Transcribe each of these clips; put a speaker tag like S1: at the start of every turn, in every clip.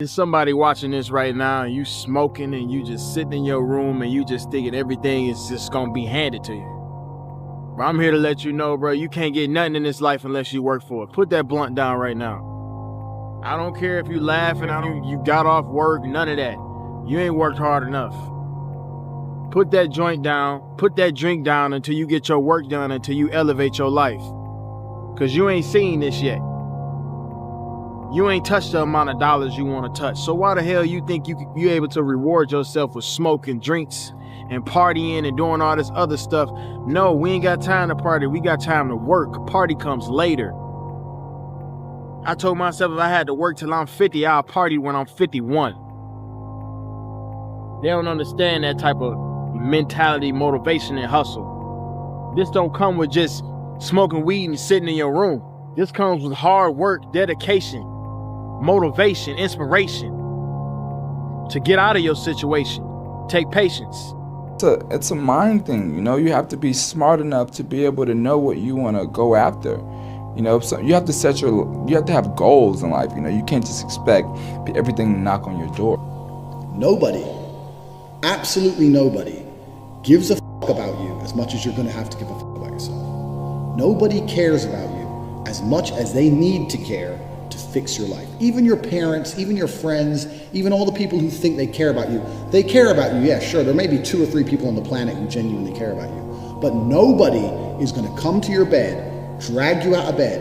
S1: There's somebody watching this right now and you smoking and you just sitting in your room and you just thinking everything is just gonna be handed to you. Bro, I'm here to let you know, bro, you can't get nothing in this life unless you work for it. Put that blunt down right now. I don't care if you laughing, you got off work, none of that. You ain't worked hard enough. Put that joint down, put that drink down until you get your work done, until you elevate your life. Cause you ain't seen this yet. You ain't touched the amount of dollars you want to touch. So why the hell you think you able to reward yourself with smoking drinks and partying and doing all this other stuff? No, we ain't got time to party. We got time to work. Party comes later. I told myself if I had to work till I'm 50, I'll party when I'm 51. They don't understand that type of mentality, motivation, and hustle. This don't come with just smoking weed and sitting in your room. This comes with hard work, dedication, motivation, inspiration to get out of your situation. Take patience.
S2: It's a mind thing, you know. You have to be smart enough to be able to know what you want to go after. You know, so you have to have goals in life. You know, you can't just expect everything to knock on your door.
S3: Nobody, absolutely nobody, gives a fuck about you as much as you're gonna have to give a fuck about yourself. Nobody cares about you as much as they need to care to fix your life. Even your parents, even your friends, even all the people who think they care about you, they care about you. Yeah, sure, there may be 2 or 3 people on the planet who genuinely care about you, but nobody is gonna come to your bed, drag you out of bed,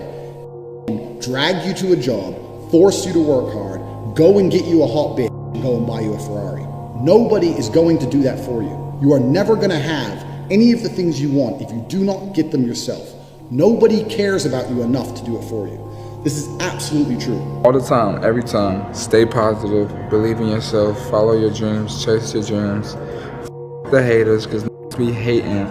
S3: drag you to a job, force you to work hard, go and get you a hot bitch, and go and buy you a Ferrari. Nobody is going to do that for you. You are never gonna have any of the things you want if you do not get them yourself. Nobody cares about you enough to do it for you. This is absolutely true.
S2: All the time, every time, stay positive, believe in yourself, follow your dreams, chase your dreams. The haters, because be hating.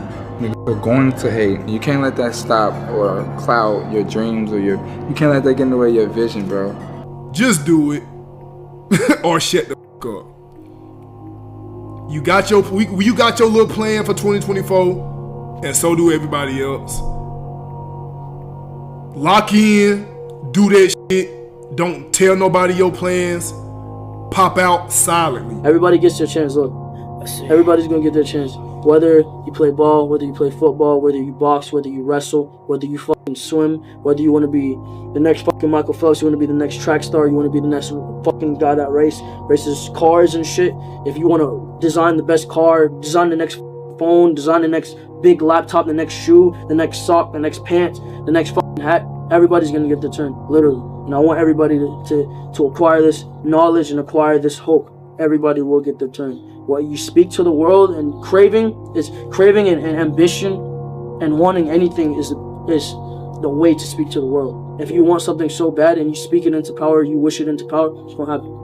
S2: They're going to hate. You can't let that stop or cloud your dreams or you can't let that get in the way of your vision, bro.
S4: Just do it or shut the fuck up. You got your little plan for 2024, and so do everybody else. Lock in, do that shit. Don't tell nobody your plans. Pop out silently.
S5: Everybody gets their chance. Look, everybody's gonna get their chance. Whether you play ball, whether you play football, whether you box, whether you wrestle, whether you fucking swim, whether you want to be the next fucking Michael Phelps, you want to be the next track star, you want to be the next fucking guy that races cars and shit. If you want to design the best car, design the next phone, design the next big laptop, the next shoe, the next sock, the next pants, the next fucking hat, everybody's gonna get their turn, literally. And I want everybody to acquire this knowledge and acquire this hope. Everybody will get their turn. What you speak to the world and craving and ambition and wanting anything is the way to speak to the world. If you want something so bad and you speak it into power, you wish it into power, it's gonna happen.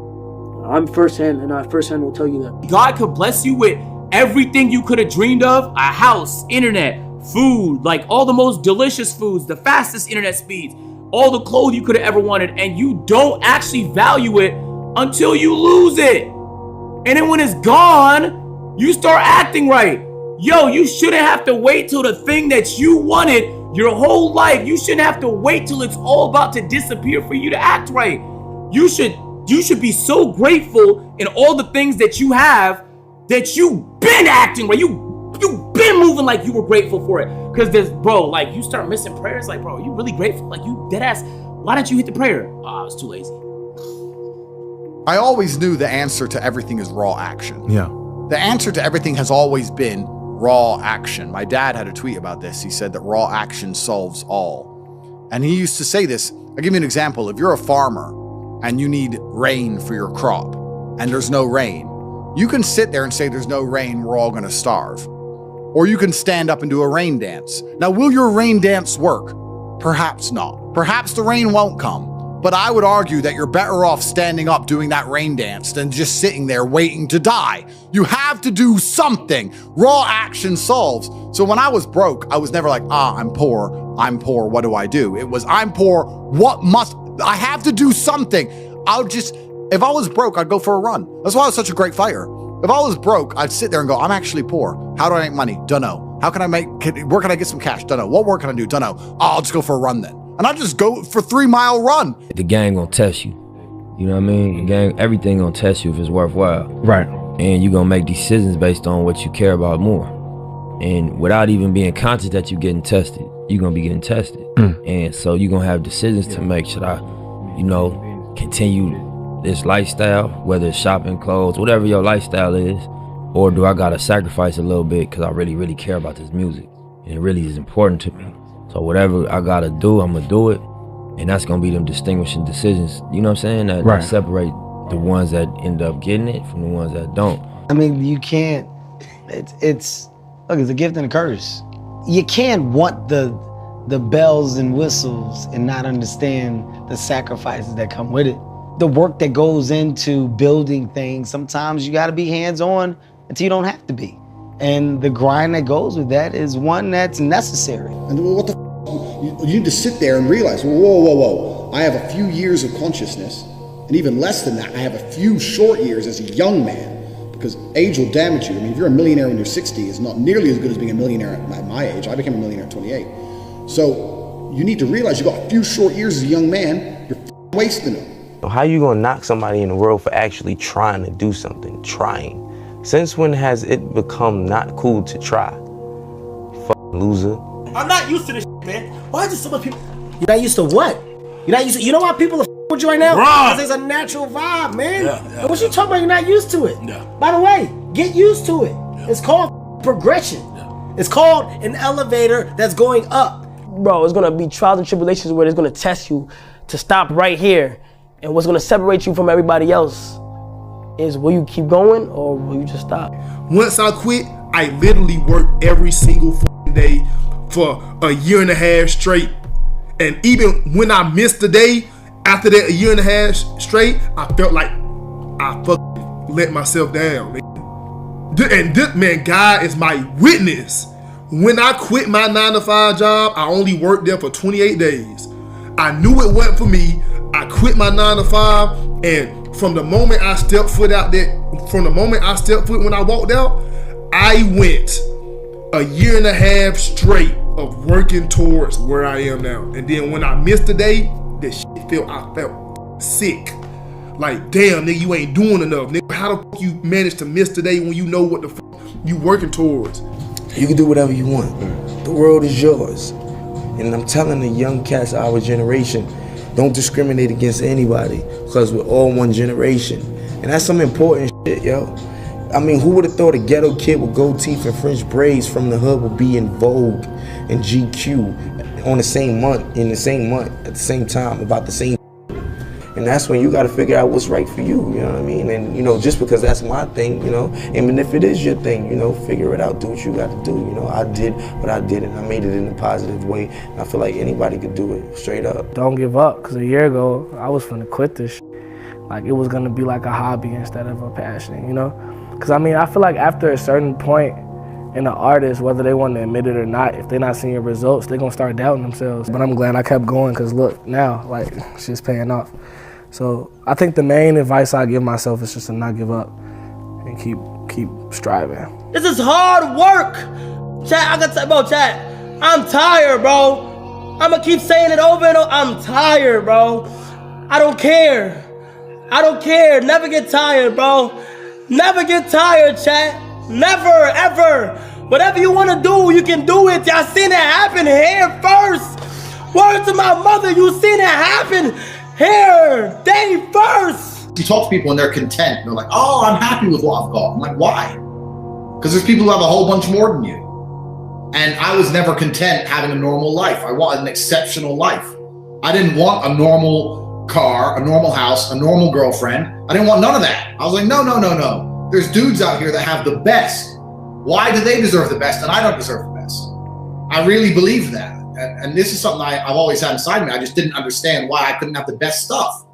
S5: I'm firsthand, and I firsthand will tell you that.
S6: God could bless you with everything you could have dreamed of: a house, internet, food, like all the most delicious foods, the fastest internet speeds, all the clothes you could have ever wanted, and you don't actually value it until you lose it. And then when it's gone, you start acting right. Yo, you shouldn't have to wait till the thing that you wanted your whole life. You shouldn't have to wait till it's all about to disappear for you to act right. You should be so grateful in all the things that you have that you've been acting right. You've been moving like you were grateful for it. Cause there's, bro, like you start missing prayers. Like, bro, you really grateful? Like you dead ass. Why didn't you hit the prayer? I was too lazy.
S7: I always knew the answer to everything is raw action.
S1: Yeah.
S7: The answer to everything has always been raw action. My dad had a tweet about this. He said that raw action solves all. And he used to say this. I'll give you an example. If you're a farmer and you need rain for your crop and there's no rain, you can sit there and say there's no rain, we're all gonna starve. Or you can stand up and do a rain dance. Now, will your rain dance work? Perhaps not. Perhaps the rain won't come. But I would argue that you're better off standing up doing that rain dance than just sitting there waiting to die. You have to do something. Raw action solves. So when I was broke, I was never like, I'm poor, what do I do? It was, I'm poor, I have to do something. If I was broke, I'd go for a run. That's why I was such a great fighter. If I was broke, I'd sit there and go, I'm actually poor. How do I make money? Dunno. Where can I get some cash? Dunno. What work can I do? Dunno. I'll just go for a run then. And I just go for 3 mile run.
S8: The gang gonna test you. You know what I mean? Gang, everything gonna test you if it's worthwhile.
S9: Right.
S8: And you gonna make decisions based on what you care about more. And without even being conscious that you're getting tested, you're gonna be getting tested. And so you're gonna have decisions to make. Should I, continue this lifestyle, whether it's shopping, clothes, whatever your lifestyle is, or do I gotta sacrifice a little bit because I really, really care about this music and it really is important to me. So whatever I gotta do, I'm gonna do it. And that's gonna be them distinguishing decisions, you know what I'm saying? That separate the ones that end up getting it from the ones that don't.
S10: I mean, you can't, it's a gift and a curse. You can't want the bells and whistles and not understand the sacrifices that come with it. The work that goes into building things, sometimes you gotta be hands-on until you don't have to be. And the grind that goes with that is one that's necessary.
S3: And what the you need to sit there and realize, whoa. I have a few years of consciousness, and even less than that, I have a few short years as a young man, because age will damage you. I mean, if you're a millionaire when you're 60, it's not nearly as good as being a millionaire at my age. I became a millionaire at 28. So you need to realize you've got a few short years as a young man, you're wasting them.
S11: How you gonna knock somebody in the world for actually trying to do something, trying? Since when has it become not cool to try? Loser.
S12: I'm not used to this shit, man. Why do so much people... You're not used to what? You're not used to... You know why people are with you right now? Because there's a natural vibe, man. And what you talking about, you're not used to it. By the way, get used to it. It's called progression. It's called an elevator that's going up.
S5: Bro, it's gonna be trials and tribulations where it's gonna test you to stop right here. And what's gonna separate you from everybody else is will you keep going or will you just stop?
S4: Once I quit, I literally worked every single day for a year and a half straight. And even when I missed a day, after that a year and a half straight, I felt like I fucking let myself down. And this, man, God is my witness. When I quit my 9-to-5 job, I only worked there for 28 days. I knew it wasn't for me. I quit my 9-to-5, and from the moment I stepped foot out there, when I walked out, I went a year and a half straight of working towards where I am now. And then when I missed a day, I felt sick. Like, damn, nigga, you ain't doing enough. Nigga, how the fuck you manage to miss today when you know what the fuck you working towards?
S11: You can do whatever you want. The world is yours. And I'm telling the young cats of our generation, don't discriminate against anybody, because we're all one generation. And that's some important shit, yo. I mean, who would have thought a ghetto kid with gold teeth and French braids from the hood would be in Vogue and GQ on the same month, at the same time, about the same. And that's when you got to figure out what's right for you, you know what I mean? And, just because that's my thing, and if it is your thing, figure it out, do what you got to do. I did what I did, and I made it in a positive way. And I feel like anybody could do it, straight up.
S5: Don't give up, because a year ago, I was finna quit this shit. Like, it was gonna be like a hobby instead of a passion, Because, I feel like after a certain point in an artist, whether they want to admit it or not, if they're not seeing results, they're gonna start doubting themselves. But I'm glad I kept going, because look, now, like, shit's paying off. So I think the main advice I give myself is just to not give up and keep striving.
S12: This is hard work. Chat, I got to about chat. I'm tired, bro. I'm gonna keep saying it over and over. I'm tired, bro. I don't care. Never get tired, bro. Never get tired, chat. Never, ever. Whatever you want to do, you can do it. Y'all seen it happen here first. Word to my mother, you seen it happen here, day first.
S3: You talk to people and they're content. They're like, oh, I'm happy with what I've got. I'm like, why? Because there's people who have a whole bunch more than you. And I was never content having a normal life. I wanted an exceptional life. I didn't want a normal car, a normal house, a normal girlfriend. I didn't want none of that. I was like, no. There's dudes out here that have the best. Why do they deserve the best and I don't deserve the best? I really believe that. And this is something I've always had inside me. I just didn't understand why I couldn't have the best stuff.